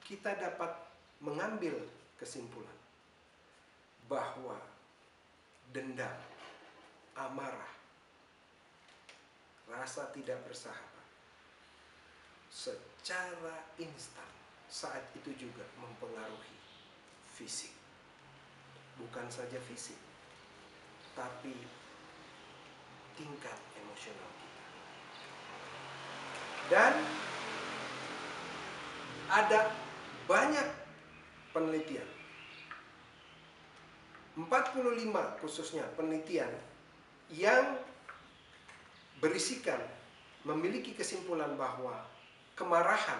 kita dapat mengambil kesimpulan bahwa dendam, amarah, rasa tidak bersahabat secara instan saat itu juga mempengaruhi fisik. Bukan saja fisik, tapi tingkat emosional kita. Dan ada banyak penelitian, 45 khususnya penelitian yang berisikan memiliki kesimpulan bahwa kemarahan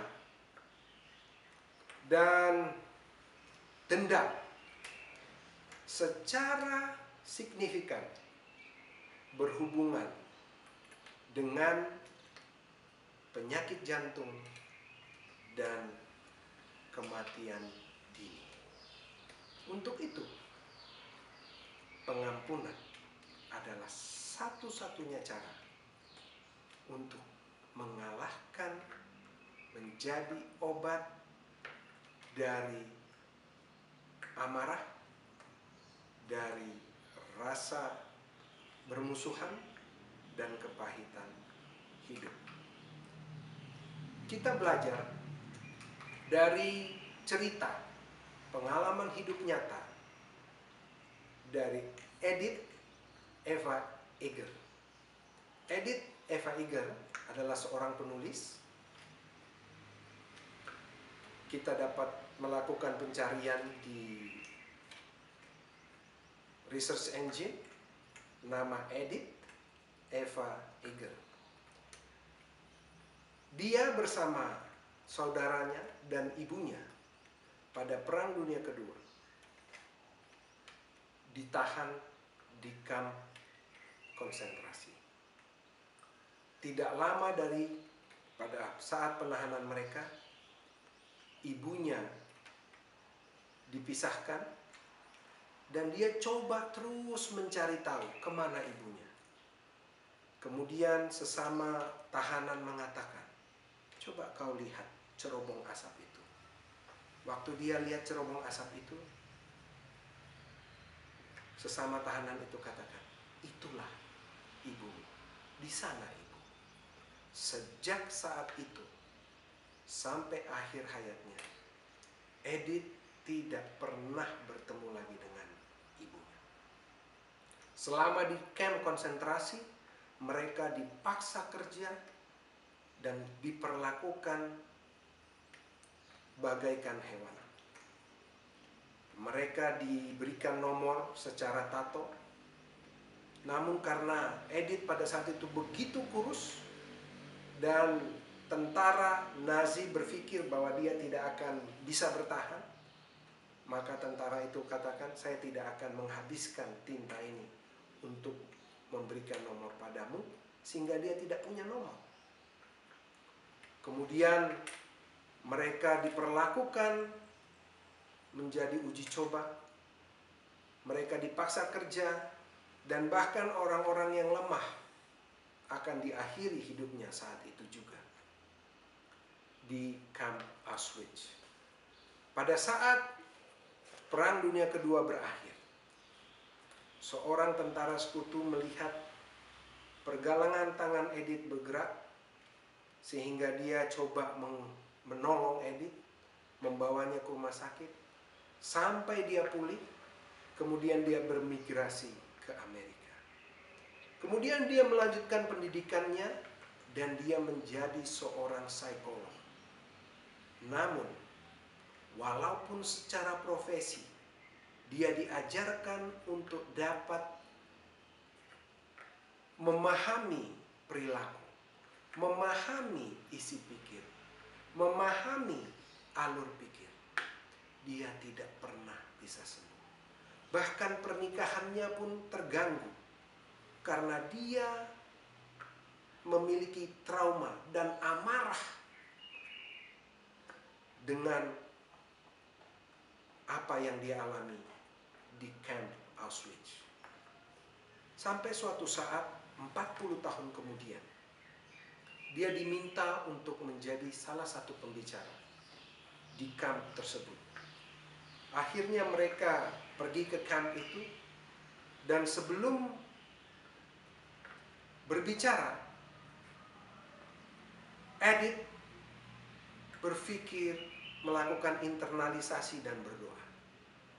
dan dendam secara signifikan berhubungan dengan penyakit jantung dan kematian dini. Untuk itu, pengampunan adalah satu-satunya cara untuk mengalahkan, menjadi obat dari amarah, dari rasa bermusuhan dan kepahitan hidup. Kita belajar dari cerita pengalaman hidup nyata dari Edith Eva Eger. Edith Eva Eger adalah seorang penulis. Kita dapat melakukan pencarian di research engine, nama Edith Eva Eger. Dia bersama saudaranya dan ibunya pada Perang Dunia Kedua ditahan di kamp konsentrasi. Tidak lama dari pada saat penahanan mereka, ibunya dipisahkan dan dia coba terus mencari tahu kemana ibunya. Kemudian sesama tahanan mengatakan, coba kau lihat cerobong asap itu. Waktu dia lihat cerobong asap itu, sesama tahanan itu katakan, itulah ibumu, di sana ibu. Sejak saat itu sampai akhir hayatnya, Edith tidak pernah bertemu lagi dengan ibunya. Selama di kamp konsentrasi, mereka dipaksa kerja dan diperlakukan bagaikan hewan. Mereka diberikan nomor secara tato. Namun karena Edith pada saat itu begitu kurus dan tentara Nazi berpikir bahwa dia tidak akan bisa bertahan, maka tentara itu katakan, saya tidak akan menghabiskan tinta ini untuk memberikan nomor padamu, sehingga dia tidak punya nomor. Kemudian mereka diperlakukan menjadi uji coba. Mereka dipaksa kerja dan bahkan orang-orang yang lemah akan diakhiri hidupnya saat itu juga di kamp Auschwitz. Pada saat Perang Dunia Kedua berakhir, seorang tentara sekutu melihat pergelangan tangan Edith bergerak, sehingga dia coba menolong Edith, membawanya ke rumah sakit, sampai dia pulih. Kemudian dia bermigrasi ke Amerika. Kemudian dia melanjutkan pendidikannya dan dia menjadi seorang psikolog. Namun, walaupun secara profesi dia diajarkan untuk dapat memahami perilaku, memahami isi pikir, memahami alur pikir, dia tidak pernah bisa sembuh. Bahkan pernikahannya pun terganggu karena dia memiliki trauma dan amarah dengan apa yang dia alami di kamp Auschwitz. Sampai suatu saat 40 tahun kemudian, dia diminta untuk menjadi salah satu pembicara di kamp tersebut. Akhirnya mereka pergi ke kamp itu, dan sebelum berbicara, Edith berpikir melakukan internalisasi dan berdoa.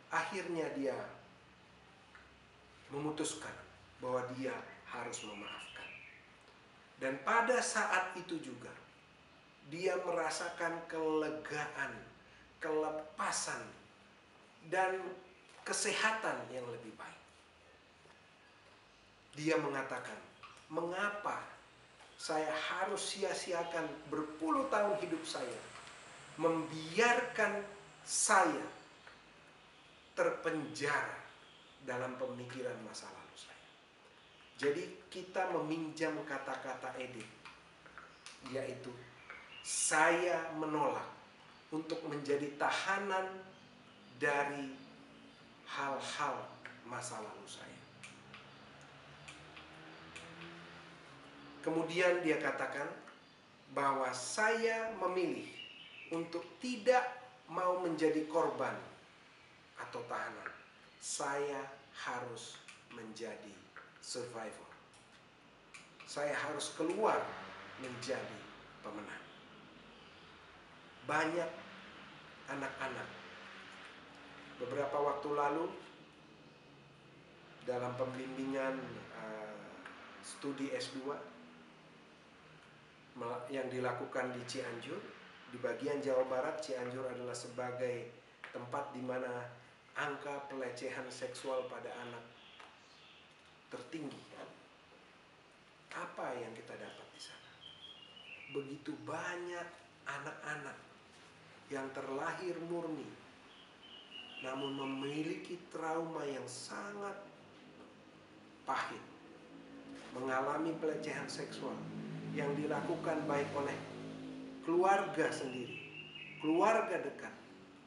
Akhirnya dia memutuskan bahwa dia harus memaafkan. Dan pada saat itu juga dia merasakan kelegaan, kelepasan, dan kesehatan yang lebih baik. Dia mengatakan, mengapa saya harus sia-siakan berpuluh tahun hidup saya, membiarkan saya terpenjara dalam pemikiran masa lalu saya. Jadi kita meminjam kata-kata Edith, yaitu saya menolak untuk menjadi tahanan dari hal-hal masa lalu saya. Kemudian dia katakan bahwa saya memilih untuk tidak mau menjadi korban atau tahanan. Saya harus menjadi survivor. Saya harus keluar menjadi pemenang. Banyak anak-anak beberapa waktu lalu dalam pembimbingan studi S2 yang dilakukan di Cianjur, di bagian Jawa Barat. Cianjur adalah sebagai tempat di mana angka pelecehan seksual pada anak tertinggi. Apa yang kita dapat di sana? Begitu banyak anak-anak yang terlahir murni, namun memiliki trauma yang sangat pahit, mengalami pelecehan seksual yang dilakukan baik oleh keluarga sendiri, keluarga dekat,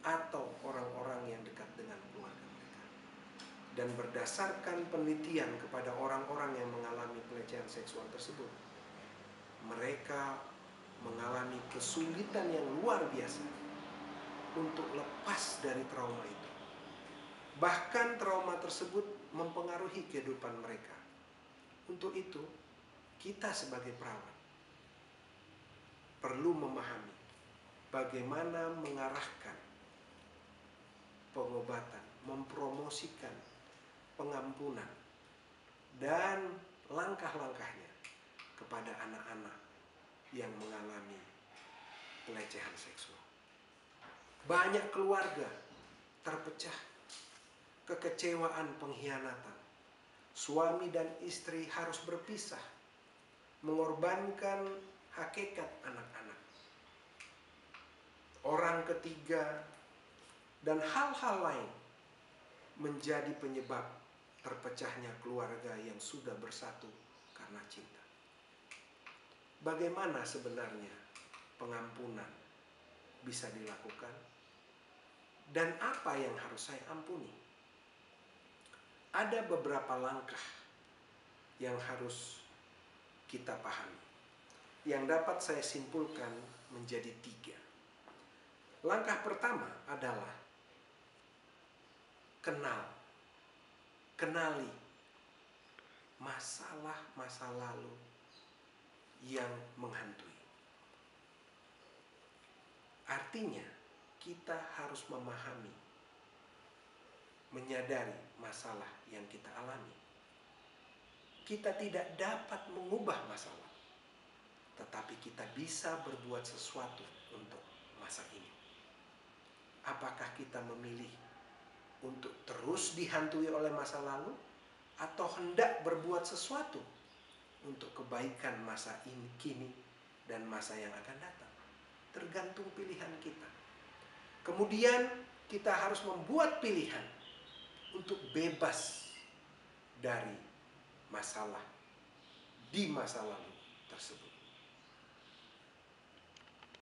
atau orang-orang yang dekat dengan keluarga mereka. Dan berdasarkan penelitian kepada orang-orang yang mengalami pelecehan seksual tersebut, mereka mengalami kesulitan yang luar biasa untuk lepas dari trauma itu. Bahkan trauma tersebut mempengaruhi kehidupan mereka. Untuk itu, kita sebagai perawat perlu memahami bagaimana mengarahkan pengobatan, mempromosikan pengampunan, dan langkah-langkahnya kepada anak-anak yang mengalami pelecehan seksual. Banyak keluarga terpecah, kekecewaan, pengkhianatan. Suami dan istri harus berpisah, mengorbankan hakikat anak-anak, orang ketiga, dan hal-hal lain menjadi penyebab terpecahnya keluarga yang sudah bersatu karena cinta. Bagaimana sebenarnya pengampunan bisa dilakukan? Dan apa yang harus saya ampuni? Ada beberapa langkah yang harus kita pahami, yang dapat saya simpulkan menjadi 3. Langkah pertama adalah kenali masalah masa lalu yang menghantui. Artinya, kita harus memahami, menyadari masalah yang kita alami. Kita tidak dapat mengubah masalah, tetapi kita bisa berbuat sesuatu untuk masa ini. Apakah kita memilih untuk terus dihantui oleh masa lalu, atau hendak berbuat sesuatu untuk kebaikan masa ini, kini, dan masa yang akan datang? Tergantung pilihan kita. Kemudian kita harus membuat pilihan untuk bebas dari masalah di masa lalu tersebut.